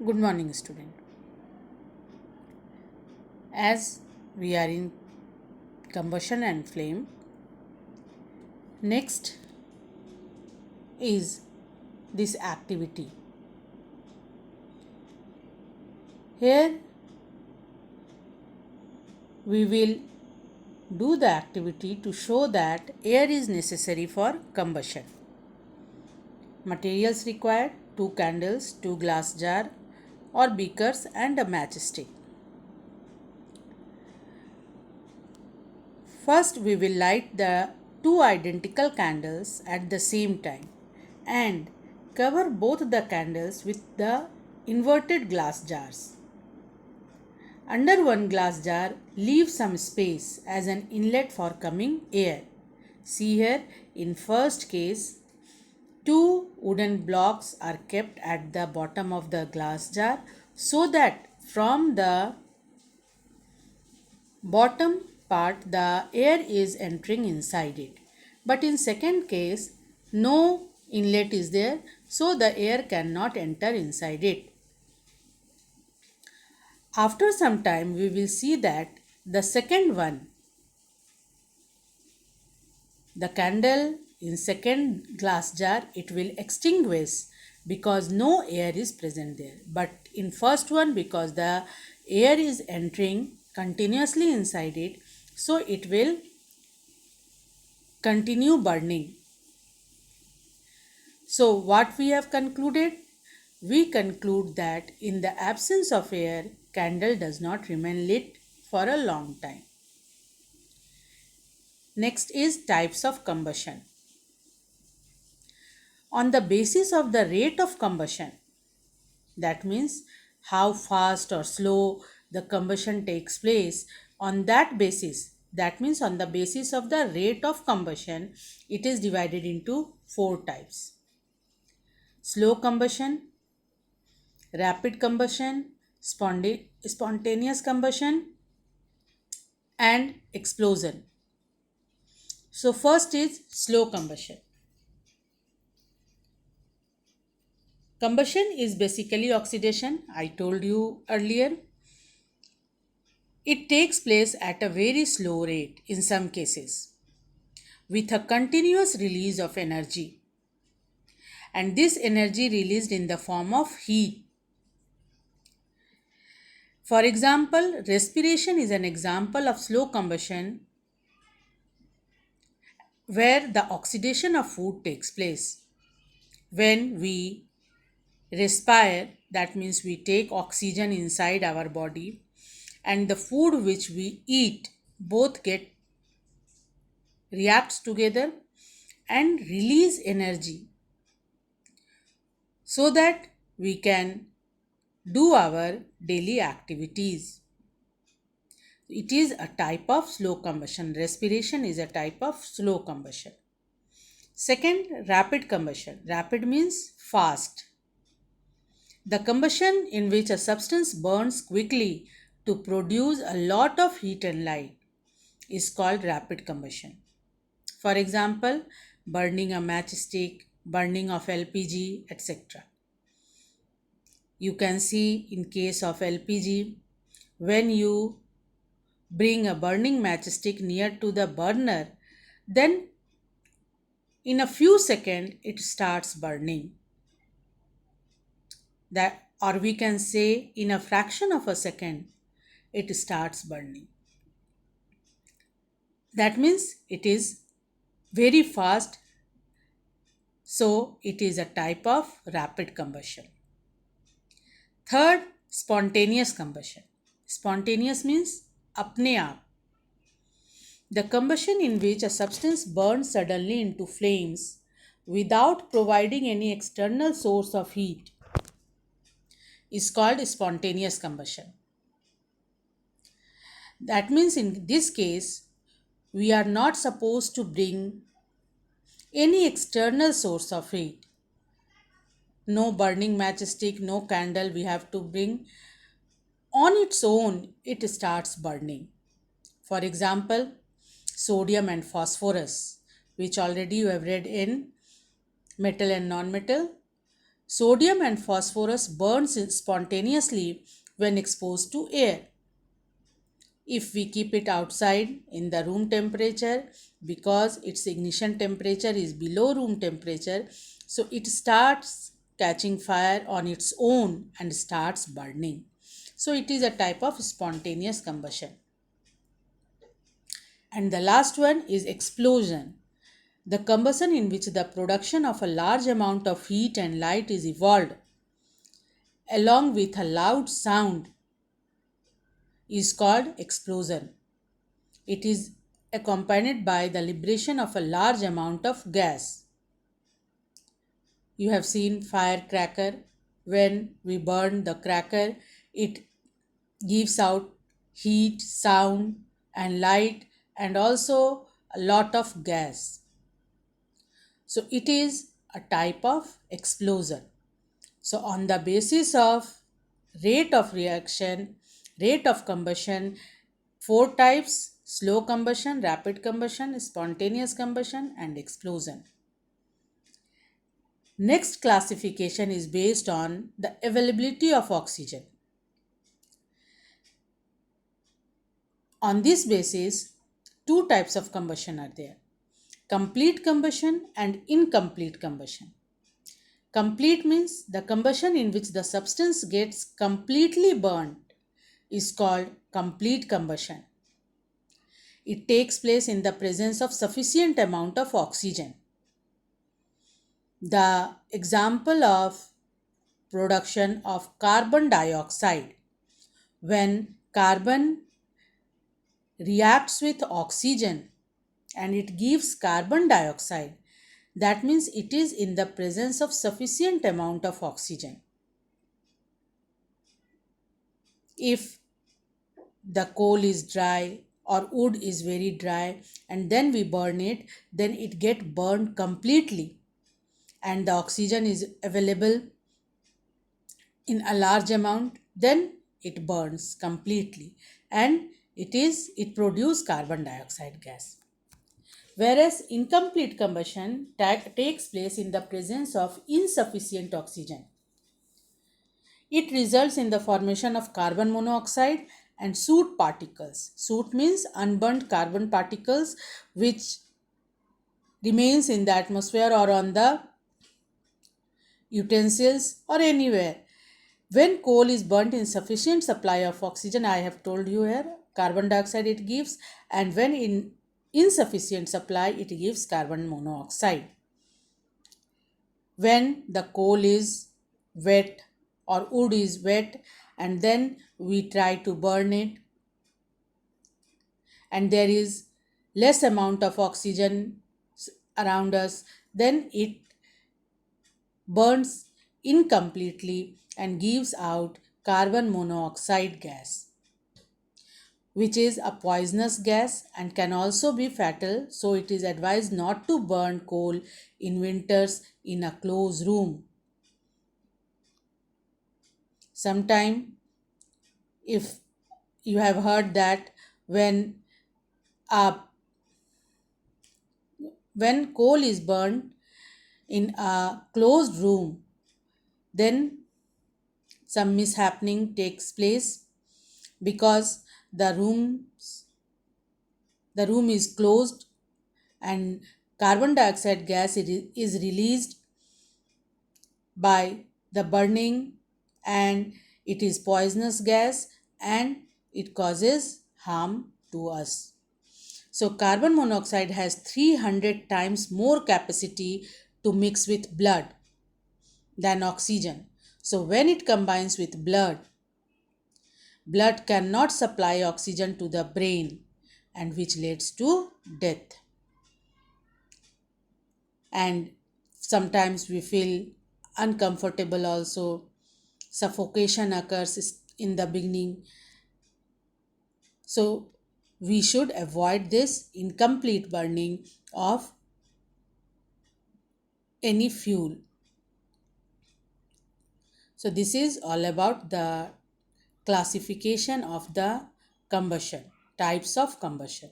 Good morning, student. As we are in combustion and flame, next is this activity. Here we will do the activity to show that air is necessary for combustion. Materials required: 2 candles, 2 glass jar or beakers and a matchstick. First, we will light the two identical candles at the same time and cover both the candles with the inverted glass jars. Under one glass jar, leave some space as an inlet for coming air. See here, in first case, two wooden blocks are kept at the bottom of the glass jar so that from the bottom part the air is entering inside it. But in second case, no inlet is there, so the air cannot enter inside it. After some time we will see that the second one, the candle in second glass jar, it will extinguish because no air is present there. But in first one, because the air is entering continuously inside it, so it will continue burning. So what we have concluded? We conclude that in the absence of air, candle does not remain lit for a long time. Next is types of combustion. On the basis of the rate of combustion, that means how fast or slow the combustion takes place, on that basis, that means on the basis of the rate of combustion, it is divided into 4 types: slow combustion, rapid combustion, spontaneous combustion, and explosion. So first is slow combustion. Combustion is basically oxidation. I told you earlier. It takes place at a very slow rate in some cases with a continuous release of energy, and this energy released in the form of heat. For example, respiration is an example of slow combustion where the oxidation of food takes place. When we respire, that means we take oxygen inside our body, and the food which we eat both get reacts together and release energy so that we can do our daily activities. It is a type of slow combustion. Respiration is a type of slow combustion. Second, rapid combustion. Rapid means fast. The combustion in which a substance burns quickly to produce a lot of heat and light is called rapid combustion. For example, burning a matchstick, burning of LPG, etc. You can see in case of LPG, when you bring a burning matchstick near to the burner, then in a few seconds it starts burning. That, or we can say in a fraction of a second it starts burning. That means it is very fast, so it is a type of rapid combustion. Third, spontaneous combustion. Spontaneous means apne aap. The combustion in which a substance burns suddenly into flames without providing any external source of heat is called spontaneous combustion. That means in this case, we are not supposed to bring any external source of heat. No burning matchstick, no candle we have to bring. On its own, it starts burning. For example, sodium and phosphorus, which already you have read in Metal and Non-Metal. Sodium and phosphorus burns spontaneously when exposed to air. If we keep it outside in the room temperature, because its ignition temperature is below room temperature, so it starts catching fire on its own and starts burning. So it is a type of spontaneous combustion. And the last one is explosion. The combustion in which the production of a large amount of heat and light is evolved along with a loud sound is called explosion. It is accompanied by the liberation of a large amount of gas. You have seen firecracker. When we burn the cracker, it gives out heat, sound, and light, and also a lot of gas. So it is a type of explosion. So on the basis of rate of reaction, rate of combustion, four types: slow combustion, rapid combustion, spontaneous combustion, and explosion. Next classification is based on the availability of oxygen. On this basis, two types of combustion are there: complete combustion and incomplete combustion. Complete means the combustion in which the substance gets completely burned is called complete combustion. It takes place in the presence of sufficient amount of oxygen. The example of production of carbon dioxide: when carbon reacts with oxygen and it gives carbon dioxide, that means it is in the presence of sufficient amount of oxygen. If the coal is dry or wood is very dry and then we burn it, then it get burned completely and the oxygen is available in a large amount, then it burns completely and it produces carbon dioxide gas. Whereas incomplete combustion takes place in the presence of insufficient oxygen. It results in the formation of carbon monoxide and soot particles. Soot means unburnt carbon particles which remains in the atmosphere or on the utensils or anywhere. When coal is burnt in sufficient supply of oxygen, I have told you here, carbon dioxide it gives, and when in insufficient supply, it gives carbon monoxide. When the coal is wet or wood is wet and then we try to burn it and there is less amount of oxygen around us, then it burns incompletely and gives out carbon monoxide gas, which is a poisonous gas and can also be fatal. So it is advised not to burn coal in winters in a closed room. Sometime, if you have heard that when uh, when coal is burned in a closed room, then some mishappening takes place because the room is closed and carbon dioxide gas is released by the burning and it is poisonous gas and it causes harm to us. So carbon monoxide has 300 times more capacity to mix with blood than oxygen. So when it combines with blood cannot supply oxygen to the brain and which leads to death. And sometimes we feel uncomfortable also. Suffocation occurs in the beginning. So we should avoid this incomplete burning of any fuel. So this is all about the classification of the combustion, types of combustion.